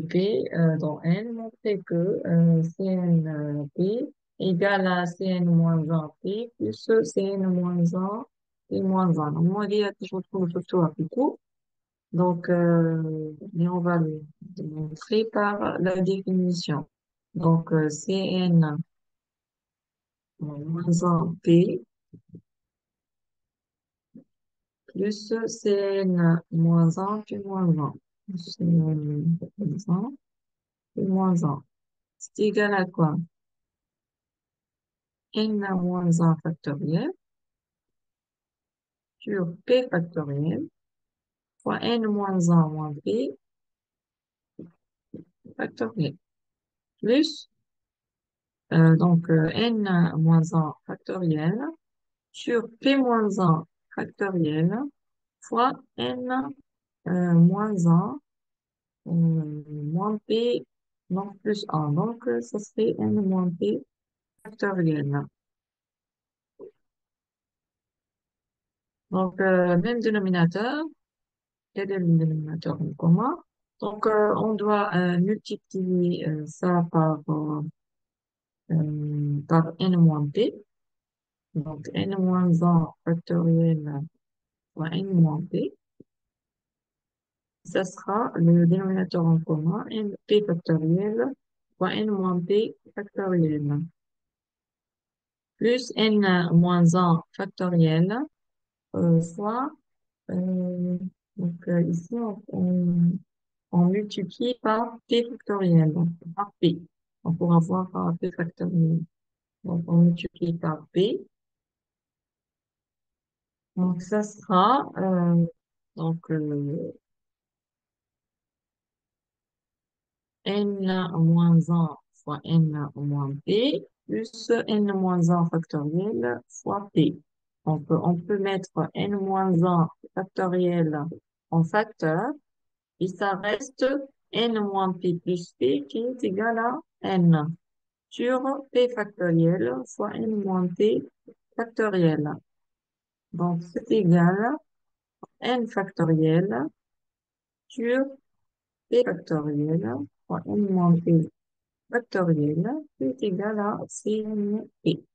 P dans N, montrer que Cn égale à Cn moins 1 P plus Cn moins 1 P moins 1. Donc, moi, il y a toujours trouve le tout à plutôt. Donc, mais on va le démontrer par la définition. Donc, Cn moins 1 P plus Cn moins 1 P moins 1. Cn moins 1 P moins 1. C'est égal à quoi? N moins 1 factoriel sur P factoriel fois N moins 1 moins P factoriel plus N moins 1 factoriel sur P moins 1 factoriel fois N moins 1 moins P donc plus 1. Donc, ça serait N moins P factoriel. Donc, même dénominateur, quel est le dénominateur en commun? Donc, on doit multiplier ça par n moins p. Donc, n moins 1 factoriel fois n moins p. Ça sera le dénominateur en commun, n p factoriel fois n moins p factoriel. Plus n moins 1 factoriel fois euh, ici, on multiplie par p factoriel, donc par p. On pourra voir par p factoriel. Donc, on multiplie par p. Donc, ça sera donc n moins 1 fois n moins p plus n moins 1 factoriel fois p. Donc, on peut mettre n moins 1 factoriel en facteur et ça reste n moins p plus p qui est égal à n sur p factoriel fois n moins p factoriel. Donc, c'est égal à n factoriel sur p factoriel fois n moins p factoriel qui est égal à Cnp.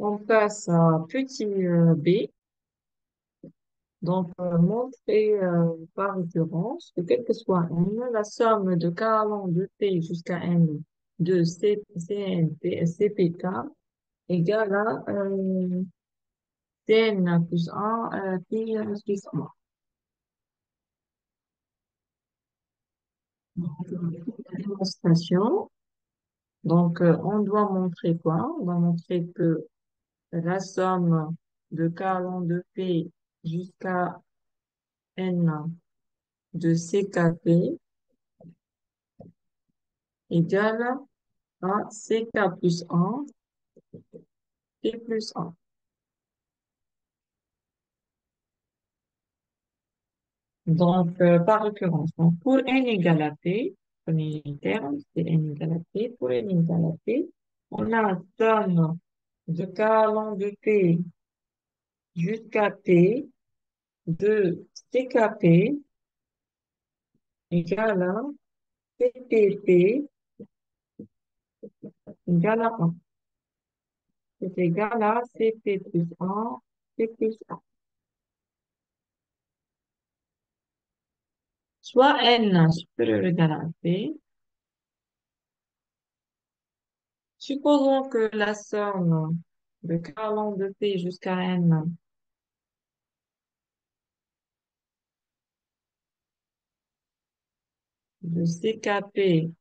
On passe à petit b. Donc, montrer par référence que quel que soit n, la somme de k allant de p jusqu'à n de Cnp, Cpk égale à Cn plus 1 pi plus 1. Démonstration. Donc, on doit montrer quoi? On doit montrer que la somme de k allant de P jusqu'à N de CKP égale à CK plus 1 P plus 1. Donc, par référence, donc, pour N égale à P, premier terme, c'est N égale à P. Pour N égale à P, on a la somme de k allant de P jusqu'à P de CKP égale à CPP égale à 1. C'est égal à CP plus 1, P plus 1. Soit N supérieur ou égal à P. Supposons que la somme de k allant de P jusqu'à N de CKP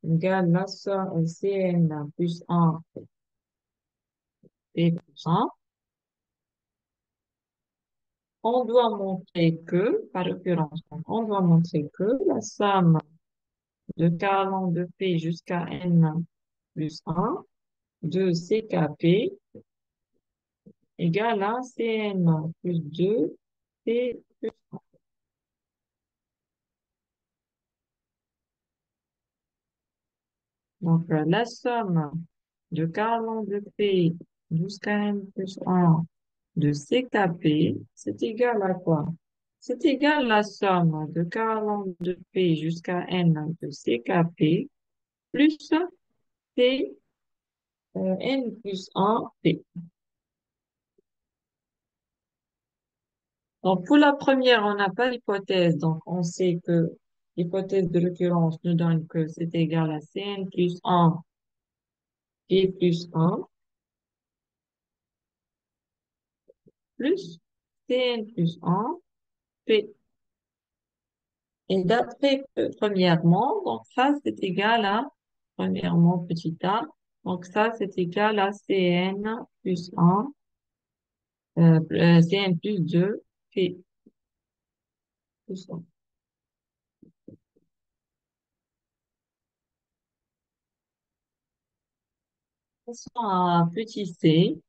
égale la somme Cn plus 1 P plus 1. On doit montrer que, par l'occurrence, on doit montrer que la somme de k allant de P jusqu'à N plus 1 de CKP égale à Cn plus 2 P plus 1. Donc, la somme de k allant de P jusqu'à N plus 1 de CKP, c'est égal à quoi? C'est égal à la somme de k allant de P jusqu'à N de CKP plus P N plus 1 P. Donc, pour la première, on n'a pas l'hypothèse. Donc, on sait que l'hypothèse de l'occurrence nous donne que c'est égal à Cn plus 1 P plus 1 plus Cn plus 1 P. Et d'après, premièrement, donc ça, c'est égal à, premièrement, petit a. Donc, ça, c'est égal à Cn plus 1, Cn plus 2 P plus 1. Passons à petit c.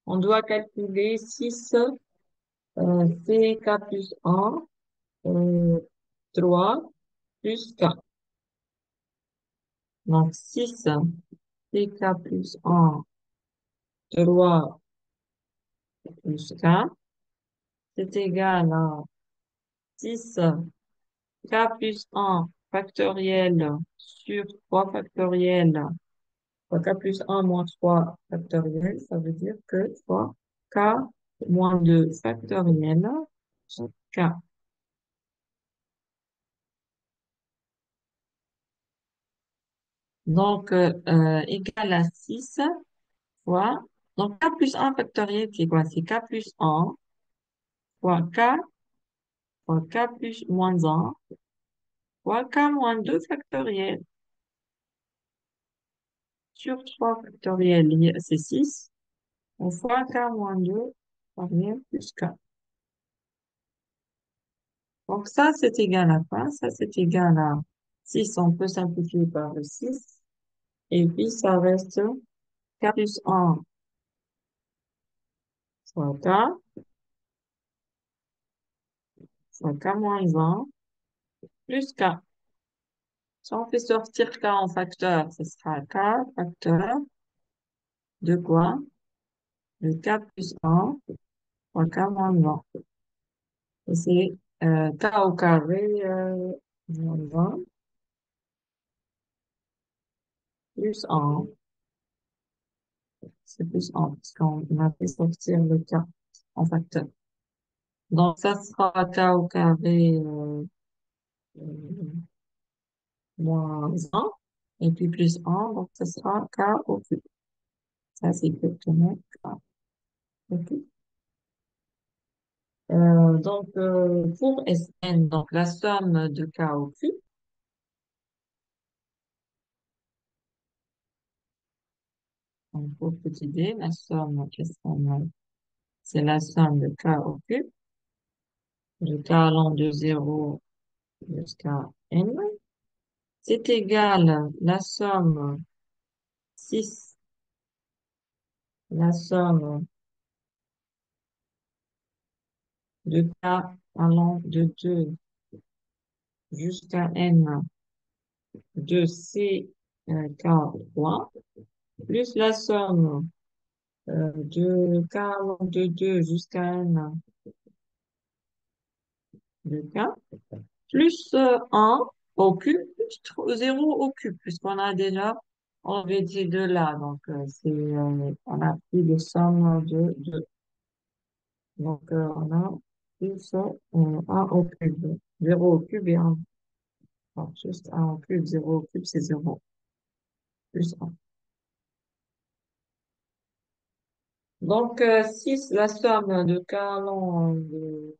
On doit calculer 6 CK plus 1, 3 plus K. Donc, 6 CK plus 1, 3 plus K, c'est égal à 6 K plus 1 factoriel sur 3 factoriel. K plus 1 moins 3 factoriel, ça veut dire que 3 K moins 2 factoriel sur K. Donc, égal à 6 fois. Donc, K plus 1 factoriel, c'est quoi? C'est K plus 1 fois K plus moins 1 fois K moins 2 factoriel sur 3 factoriel, c'est 6. On fois K moins 2 factoriel plus K. Donc, ça, c'est égal à quoi? Ça, c'est égal à 6. On peut simplifier par le 6. Et puis, ça reste K plus 1 fois K moins 1 plus K. Si on fait sortir K en facteur, ce sera K facteur de quoi? De K plus 1 fois K moins 1. Et c'est K au carré moins 1 plus 1. C'est plus 1 parce qu'on a fait sortir le K en facteur. Donc, ça sera K au carré euh, moins 1 et puis plus 1. Donc, ça sera K au cube. Ça, c'est exactement K. OK. Pour Sn, donc la somme de K au cube, donc pour petit d, la somme, qu'est-ce qu'on a? C'est la somme de K au cube, de K allant de 0 jusqu'à N. C'est égal à six, la somme de K allant de 2 jusqu'à N de C K 3, plus la somme de K allant de 2 jusqu'à N de K, plus 1 au cube, plus 0 au cube, puisqu'on a déjà enlevé ces deux-là. Donc, on a pris les sommes de 2. Donc, on a plus 1 au cube. 0 au cube et 1. Bon, juste 1 au cube, 0 au cube, c'est 0. Plus 1. Donc, 6, la somme de Carlon de